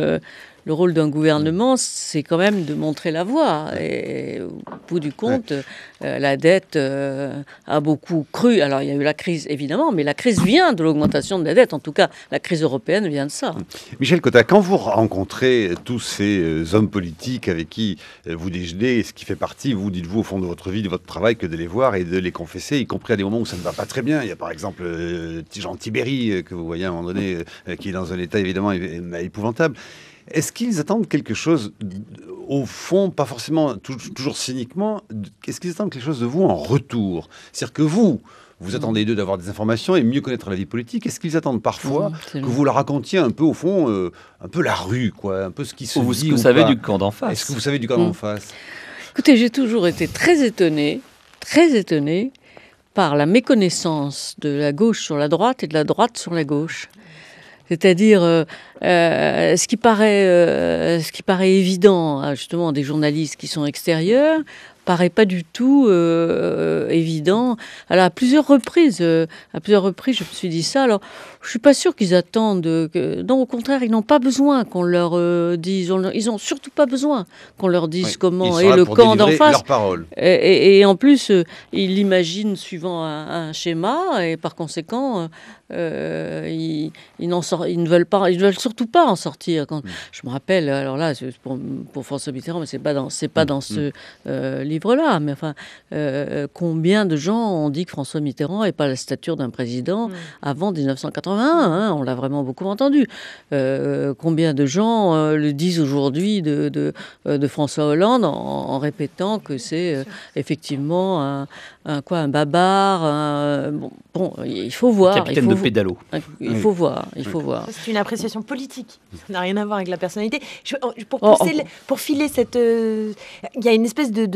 le rôle d'un gouvernement, c'est quand même de montrer la voie. Et au bout du compte, la dette a beaucoup cru. Alors, il y a eu la crise, évidemment, mais la crise vient de l'augmentation de la dette. En tout cas, la crise européenne vient de ça. Michel Cotta, quand vous rencontrez tous ces hommes politiques avec qui vous déjeunez, ce qui fait partie, vous dites-vous, au fond de votre vie, de votre travail, que de les voir et de les confesser, y compris à des moments où ça ne va pas très bien. Il y a par exemple Jean Tibéri, que vous voyez à un moment donné, qui est dans un état évidemment épouvantable. Est-ce qu'ils attendent quelque chose, au fond, pas forcément toujours cyniquement, est-ce qu'ils attendent quelque chose de vous en retour? C'est-à-dire que vous attendez d'eux d'avoir des informations et mieux connaître la vie politique. Est-ce qu'ils attendent parfois que vous leur racontiez un peu, au fond, un peu la rue, quoi, un peu ce qui se dit? Vous savez du camp d'en face. Est-ce que vous savez du camp d'en face? Écoutez, j'ai toujours été très étonnée par la méconnaissance de la gauche sur la droite et de la droite sur la gauche. C'est-à-dire, ce qui paraît évident, justement, des journalistes qui sont extérieurs, paraît pas du tout évident. Alors, à plusieurs reprises, je me suis dit ça. Alors, je suis pas sûre qu'ils attendent. Non, au contraire, ils n'ont pas besoin qu'on leur dise. Ils ont surtout pas besoin qu'on leur dise comment est le camp d'en face. Et en plus, ils l'imaginent suivant un schéma, et par conséquent, ils ne veulent surtout pas en sortir. Je me rappelle, alors là, pour François Mitterrand, mais c'est pas dans ce livre-là, mais enfin, combien de gens ont dit que François Mitterrand n'est pas la stature d'un président avant 1981, on l'a vraiment beaucoup entendu. Combien de gens le disent aujourd'hui de François Hollande en répétant que c'est effectivement un barbare. Bon, il faut voir. Capitaine de pédalo. Il faut voir. C'est une appréciation politique. Ça n'a rien à voir avec la personnalité. Pour filer cette... Il y a une espèce de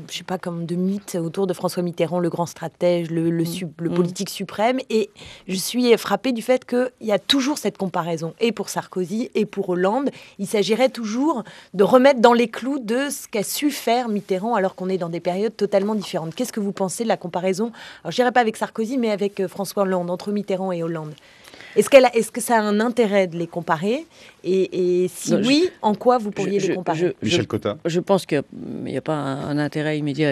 je sais pas, comme de mythe autour de François Mitterrand, le grand stratège, le politique suprême. Et je suis frappée du fait qu'il y a toujours cette comparaison. Et pour Sarkozy et pour Hollande, il s'agirait toujours de remettre dans les clous de ce qu'a su faire Mitterrand alors qu'on est dans des périodes totalement différentes. Qu'est-ce que vous pensez de la comparaison? Alors, je dirais pas avec Sarkozy, mais avec François Hollande, entre Mitterrand et Hollande. Est-ce que ça a un intérêt de les comparer? Et si oui, en quoi vous pourriez les comparer? Michel Cotta. Je pense qu'il n'y a pas un intérêt immédiat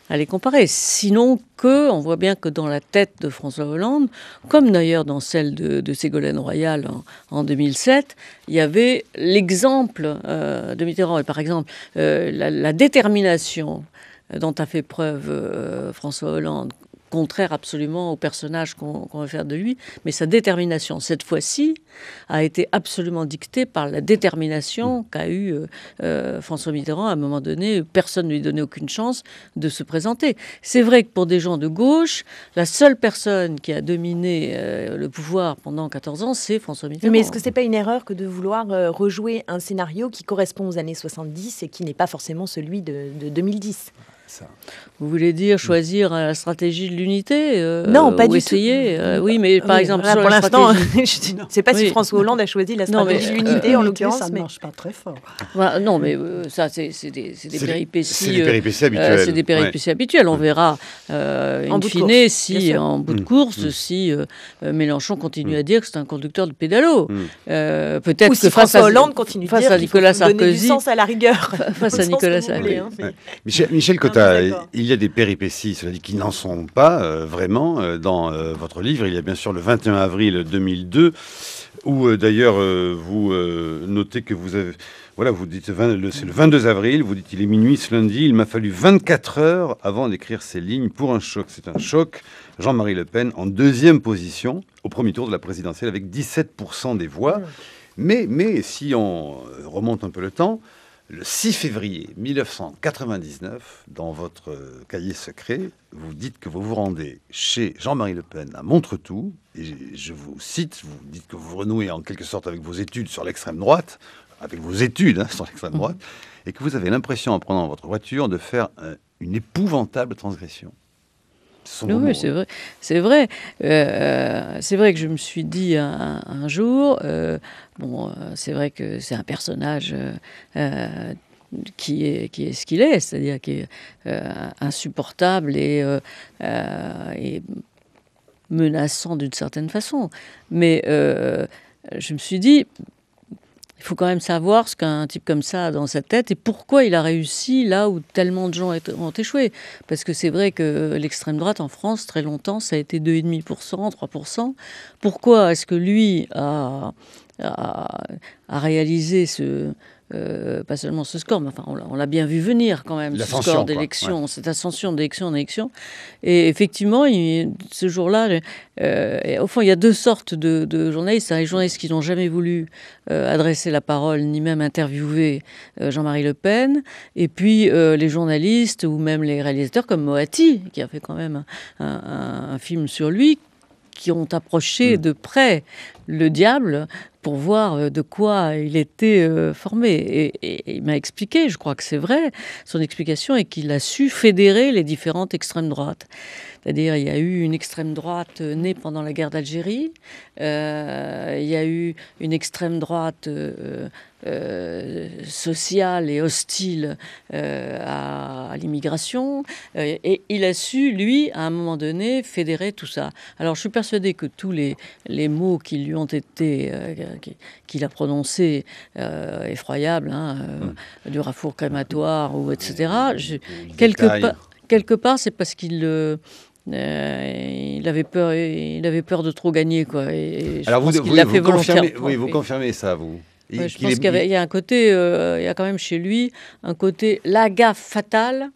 à les comparer. Sinon on voit bien que dans la tête de François Hollande, comme d'ailleurs dans celle de Ségolène Royal en 2007, il y avait l'exemple de Mitterrand. Et par exemple, la détermination dont a fait preuve François Hollande, contraire absolument au personnage qu'on veut faire de lui, mais sa détermination, cette fois-ci, a été absolument dictée par la détermination qu'a eue François Mitterrand. À un moment donné, personne ne lui donnait aucune chance de se présenter. C'est vrai que pour des gens de gauche, la seule personne qui a dominé le pouvoir pendant 14 ans, c'est François Mitterrand. Mais est-ce que c'est pas une erreur que de vouloir rejouer un scénario qui correspond aux années 70 et qui n'est pas forcément celui de 2010 ? Ça. Vous voulez dire choisir la stratégie de l'unité Non, pas ou du essayer tout. Oui, mais par exemple, là, sur pour la l'instant, stratégie... je ne sais pas si François Hollande a choisi la stratégie de l'unité, en l'occurrence. Ça ne marche pas très fort. Non, mais ça, c'est des péripéties. C'est des péripéties habituelles. C'est des péripéties habituelles. On verra, in fine, si, en bout de course, si Mélenchon continue à dire que c'est un conducteur de pédalo. Peut-être que si François Hollande continue de dire qu'il faut donner du sens à la rigueur. Face à Nicolas Sarkozy. Michel Cotta, il y a des péripéties, cela dit, qui n'en sont pas vraiment. Dans votre livre, il y a bien sûr le 21 avril 2002, où d'ailleurs vous notez que vous avez... Voilà, vous dites, c'est le 22 avril, vous dites, il est minuit ce lundi, il m'a fallu 24 heures avant d'écrire ces lignes pour un choc. C'est un choc. Jean-Marie Le Pen en deuxième position au premier tour de la présidentielle avec 17% des voix. Mais si on remonte un peu le temps, le 6 février 1999, dans votre cahier secret, vous dites que vous vous rendez chez Jean-Marie Le Pen à Montretout, et je vous cite, vous dites que vous renouez en quelque sorte avec vos études sur l'extrême droite, avec vos études sur l'extrême droite, et que vous avez l'impression, en prenant votre voiture, de faire une épouvantable transgression. Oui, c'est vrai. C'est vrai. C'est vrai que je me suis dit un jour, c'est vrai que c'est un personnage qui est ce qu'il est, c'est-à-dire qui est insupportable et menaçant d'une certaine façon. Mais je me suis dit, il faut quand même savoir ce qu'un type comme ça a dans sa tête et pourquoi il a réussi là où tellement de gens ont échoué. Parce que c'est vrai que l'extrême droite en France, très longtemps, ça a été 2,5%, 3%. Pourquoi est-ce que lui a réalisé pas seulement ce score, mais enfin, on l'a bien vu venir quand même, ce score d'élection, cette ascension d'élection en élection. Et effectivement, ce jour-là, au fond, il y a deux sortes de journalistes. Les journalistes qui n'ont jamais voulu adresser la parole, ni même interviewer Jean-Marie Le Pen, et puis les journalistes ou même les réalisateurs comme Moati, qui a fait quand même un film sur lui, qui ont approché de près le diable pour voir de quoi il était formé. Et il m'a expliqué, je crois que c'est vrai, son explication est qu'il a su fédérer les différentes extrêmes droites. C'est-à-dire, il y a eu une extrême droite née pendant la guerre d'Algérie, il y a eu une extrême droite sociale et hostile à l'immigration, et il a su, lui, à un moment donné, fédérer tout ça. Alors, je suis persuadée que tous les mots qui lui ont été, qu'il a prononcés, effroyables, du rafour crématoire, ou etc., quelque part, c'est parce qu'il avait peur de trop gagner, quoi. Et alors il l'a fait volontairement. Vous confirmez ça, vous? Ouais, je pense qu'il y a un côté, il y a quand même chez lui un côté, la gaffe fatale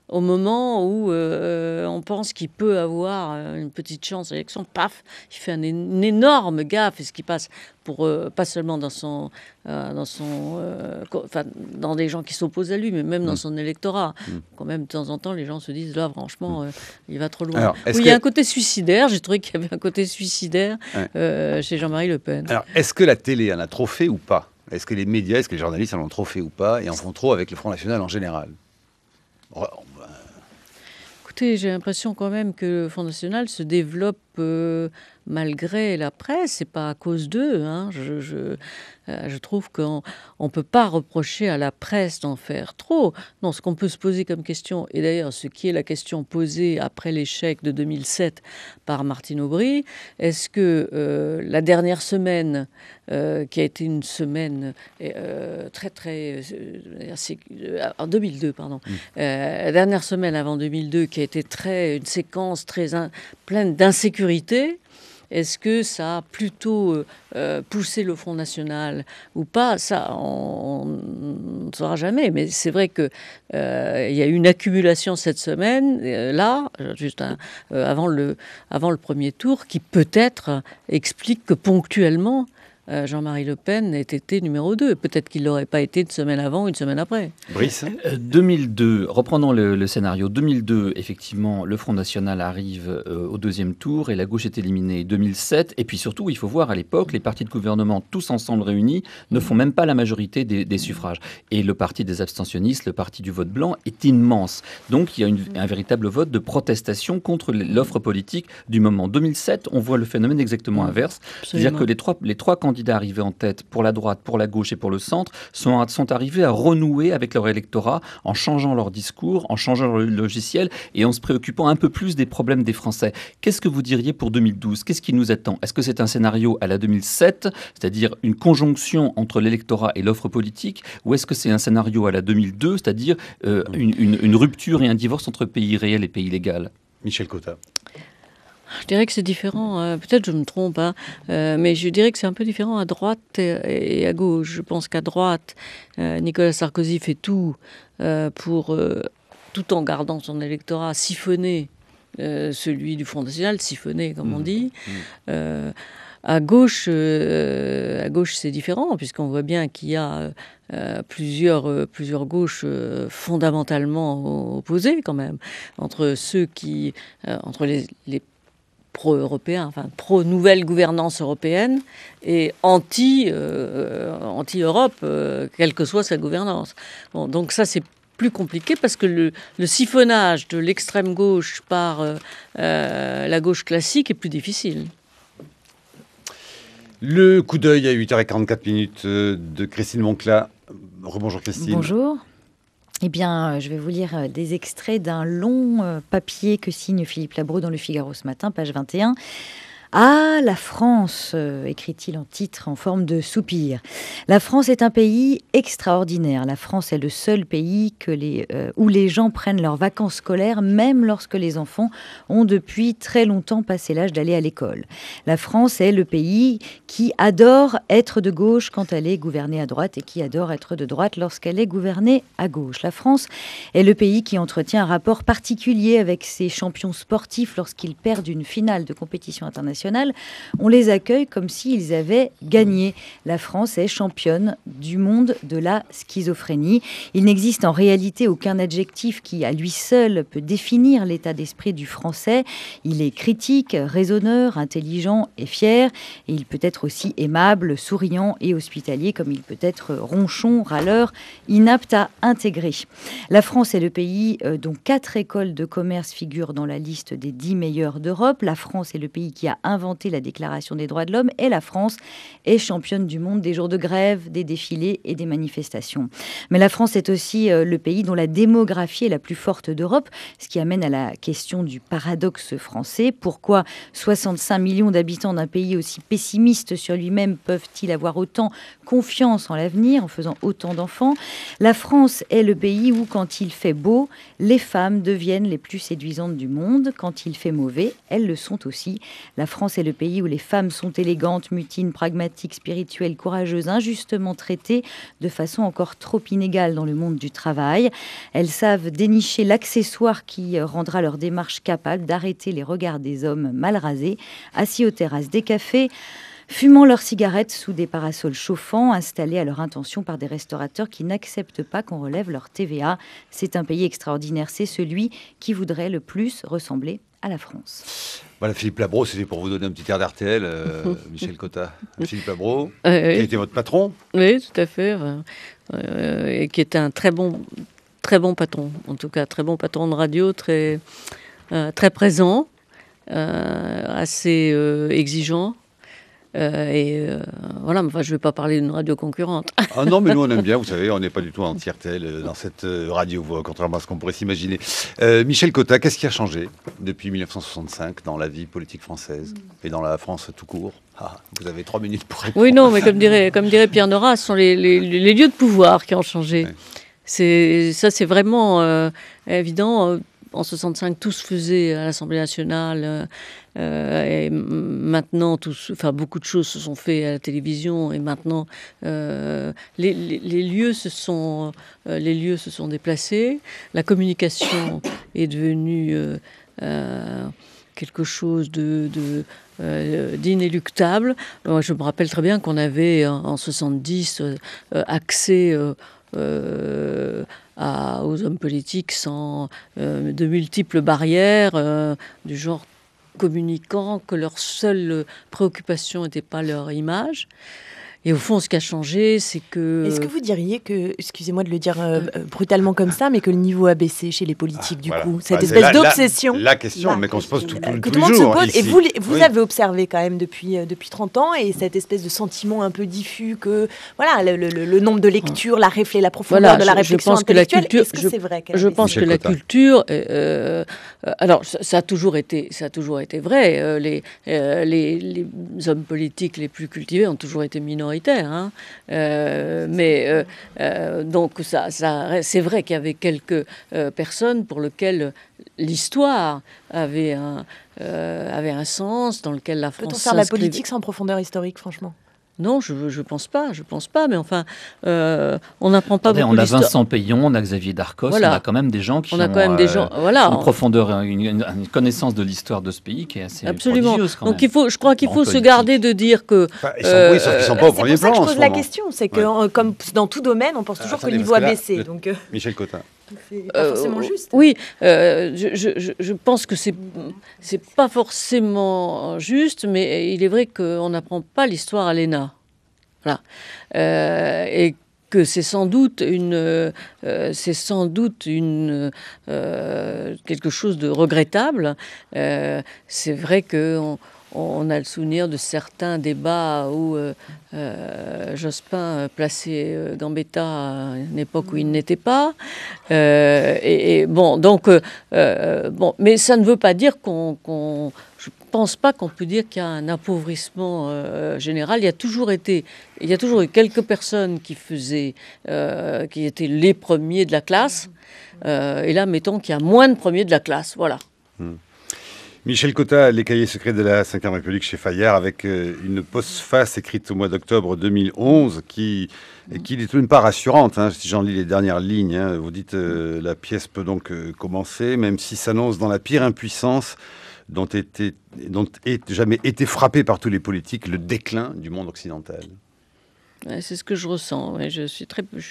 au moment où on pense qu'il peut avoir une petite chance à l'élection, paf, il fait une énorme gaffe, et ce qui passe pour pas seulement dans des gens qui s'opposent à lui, mais même dans son électorat. Quand même, de temps en temps, les gens se disent, là, franchement, il va trop loin. Alors, il y a un côté suicidaire, j'ai trouvé qu'il y avait un côté suicidaire chez Jean-Marie Le Pen. Alors, est-ce que la télé en a trop fait ou pas? Est-ce que les médias, est-ce que les journalistes en ont trop fait ou pas, et en font trop avec le Front National en général? Écoutez, j'ai l'impression quand même que le Front National se développe malgré la presse, c'est pas à cause d'eux. Je trouve qu'on ne peut pas reprocher à la presse d'en faire trop. Non, ce qu'on peut se poser comme question, et d'ailleurs ce qui est la question posée après l'échec de 2007 par Martine Aubry, est-ce que la dernière semaine, qui a été une semaine en 2002, pardon, la dernière semaine avant 2002, qui a été une séquence très pleine d'insécurité, est-ce que ça a plutôt poussé le Front National ou pas? Ça, on ne saura jamais. Mais c'est vrai qu'il y a eu une accumulation cette semaine, juste avant le premier tour, qui peut-être explique que ponctuellement, Jean-Marie Le Pen ait été numéro 2. Peut-être qu'il n'aurait pas été une semaine avant ou une semaine après. Brice 2002, reprenons le scénario. 2002, effectivement, le Front National arrive au deuxième tour et la gauche est éliminée. 2007, et puis surtout, il faut voir à l'époque, les partis de gouvernement, tous ensemble réunis, ne font même pas la majorité des suffrages. Et le parti des abstentionnistes, le parti du vote blanc, est immense. Donc, il y a un véritable vote de protestation contre l'offre politique du moment. 2007, on voit le phénomène exactement inverse. C'est-à-dire que les trois candidats arrivés en tête pour la droite, pour la gauche et pour le centre sont arrivés à renouer avec leur électorat en changeant leur discours, en changeant leur logiciel et en se préoccupant un peu plus des problèmes des Français. Qu'est-ce que vous diriez pour 2012? Qu'est-ce qui nous attend? Est-ce que c'est un scénario à la 2007, c'est-à-dire une conjonction entre l'électorat et l'offre politique, ou est-ce que c'est un scénario à la 2002, c'est-à-dire une rupture et un divorce entre pays réel et pays légal? Michel Cotta. Je dirais que c'est différent, peut-être je me trompe, mais je dirais que c'est un peu différent à droite et à gauche. Je pense qu'à droite, Nicolas Sarkozy fait tout pour, tout en gardant son électorat, siphonner celui du Front National, siphonner comme on dit. À gauche, c'est différent, puisqu'on voit bien qu'il y a plusieurs gauches fondamentalement opposées quand même, entre les pro-européen, enfin pro-nouvelle gouvernance européenne et anti-Europe, quelle que soit sa gouvernance. Bon, donc ça, c'est plus compliqué parce que le siphonnage de l'extrême gauche par la gauche classique est plus difficile. Le coup d'œil à 8h44 de Christine Moncla. Rebonjour Christine. Bonjour. Eh bien, je vais vous lire des extraits d'un long papier que signe Philippe Labro dans Le Figaro ce matin, page 21. Ah, la France, écrit-il en titre en forme de soupir. La France est un pays extraordinaire. La France est le seul pays où les gens prennent leurs vacances scolaires, même lorsque les enfants ont depuis très longtemps passé l'âge d'aller à l'école. La France est le pays qui adore être de gauche quand elle est gouvernée à droite et qui adore être de droite lorsqu'elle est gouvernée à gauche. La France est le pays qui entretient un rapport particulier avec ses champions sportifs lorsqu'ils perdent une finale de compétition internationale. On les accueille comme s'ils avaient gagné. La France est championne du monde de la schizophrénie. Il n'existe en réalité aucun adjectif qui, à lui seul, peut définir l'état d'esprit du Français. Il est critique, raisonneur, intelligent et fier. Et il peut être aussi aimable, souriant et hospitalier, comme il peut être ronchon, râleur, inapte à intégrer. La France est le pays dont 4 écoles de commerce figurent dans la liste des 10 meilleures d'Europe. La France est le pays qui a inventé la Déclaration des droits de l'homme et la France est championne du monde des jours de grève, des défilés et des manifestations. Mais la France est aussi le pays dont la démographie est la plus forte d'Europe, ce qui amène à la question du paradoxe français. Pourquoi 65 millions d'habitants d'un pays aussi pessimiste sur lui-même peuvent-ils avoir autant confiance en l'avenir en faisant autant d'enfants? La France est le pays où, quand il fait beau, les femmes deviennent les plus séduisantes du monde. Quand il fait mauvais, elles le sont aussi. La France est le pays où les femmes sont élégantes, mutines, pragmatiques, spirituelles, courageuses, injustement traitées de façon encore trop inégale dans le monde du travail. Elles savent dénicher l'accessoire qui rendra leur démarche capable d'arrêter les regards des hommes mal rasés, assis aux terrasses des cafés, fumant leurs cigarettes sous des parasols chauffants, installés à leur intention par des restaurateurs qui n'acceptent pas qu'on relève leur TVA. C'est un pays extraordinaire, c'est celui qui voudrait le plus ressembler à la France. Voilà, Philippe Labro, c'était pour vous donner un petit air d'RTL, Michel Cotta. Philippe Labro, qui était votre patron. Oui, tout à fait. Et qui était un très bon patron, en tout cas, très bon patron de radio, très présent, assez exigeant. Voilà, enfin, je ne vais pas parler d'une radio concurrente. Ah non, mais nous on aime bien, vous savez, on n'est pas du tout anti-RTL dans cette radio, contrairement à ce qu'on pourrait s'imaginer. Michel Cotta, qu'est-ce qui a changé depuis 1965 dans la vie politique française et dans la France tout court? Vous avez 3 minutes pour répondre. Oui, non, mais comme dirait Pierre Nora, ce sont les lieux de pouvoir qui ont changé. Ouais. C'est vraiment évident. En 65, tout se faisait à l'Assemblée nationale. Et maintenant, beaucoup de choses se sont faites à la télévision. Et maintenant, les lieux se sont déplacés. La communication est devenue quelque chose d'inéluctable. Je me rappelle très bien qu'on avait en 70 accès aux hommes politiques sans de multiples barrières du genre communiquant que leur seule préoccupation n'était pas leur image. Et au fond, ce qui a changé, c'est que... Est-ce que vous diriez que, excusez-moi de le dire brutalement comme ça, mais que le niveau a baissé chez les politiques, coup, cette espèce d'obsession? La question, mais qu'on se pose tous les jours. Que tout le monde se pose, et vous avez observé quand même depuis 30 ans, et cette espèce de sentiment un peu diffus que, voilà, le nombre de lectures, la profondeur de la réflexion intellectuelle, est-ce que c'est vrai? Je pense que la culture... alors, ça a toujours été vrai. Les hommes politiques les plus cultivés ont toujours été minoritaires. Donc c'est vrai qu'il y avait quelques personnes pour lesquelles l'histoire avait un sens, dans lequel la France Peut-on faire de la politique sans profondeur historique, franchement? Non, je pense pas, mais enfin, on n'apprend pas beaucoup. On a Vincent Payon, on a Xavier Darcos, voilà. On a quand même des gens qui ont une profondeur, une connaissance de l'histoire de ce pays qui est assez prodigieuse quand même. Donc je crois qu'il faut se garder de dire que... ils sont pas au premier plan. C'est pour ça que je pose la question, c'est que comme dans tout domaine, on pense toujours que le niveau a baissé. Michel Cotta. C'est pas forcément juste. Oui, je pense que c'est pas forcément juste, mais il est vrai qu'on n'apprend pas l'histoire à l'ENA. Voilà. Et que c'est sans doute quelque chose de regrettable. C'est vrai qu'on a le souvenir de certains débats où Jospin plaçait Gambetta à une époque où il n'était pas. Mais ça ne veut pas dire je ne pense pas qu'on peut dire qu'il y a un appauvrissement général. Il y a toujours eu quelques personnes qui étaient les premiers de la classe. Et là, mettons qu'il y a moins de premiers de la classe. Voilà. Michel Cotta, Les cahiers secrets de la Ve République chez Fayard, avec une postface écrite au mois d'octobre 2011 qui n'est tout de même pas rassurante. Si j'en lis les dernières lignes, vous dites la pièce peut donc commencer, même si s'annonce dans la pire impuissance dont ait jamais été frappé par tous les politiques le déclin du monde occidental. Ouais, c'est ce que je ressens. Ouais, je suis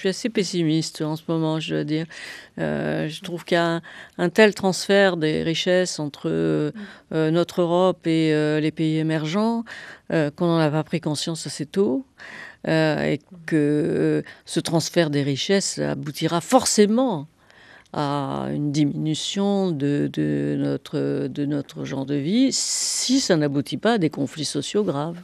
assez pessimiste en ce moment, je dois dire. Je trouve qu'il y a un tel transfert des richesses entre notre Europe et les pays émergents qu'on n'en a pas pris conscience assez tôt. Et que ce transfert des richesses aboutira forcément à une diminution de notre genre de vie si ça n'aboutit pas à des conflits sociaux graves.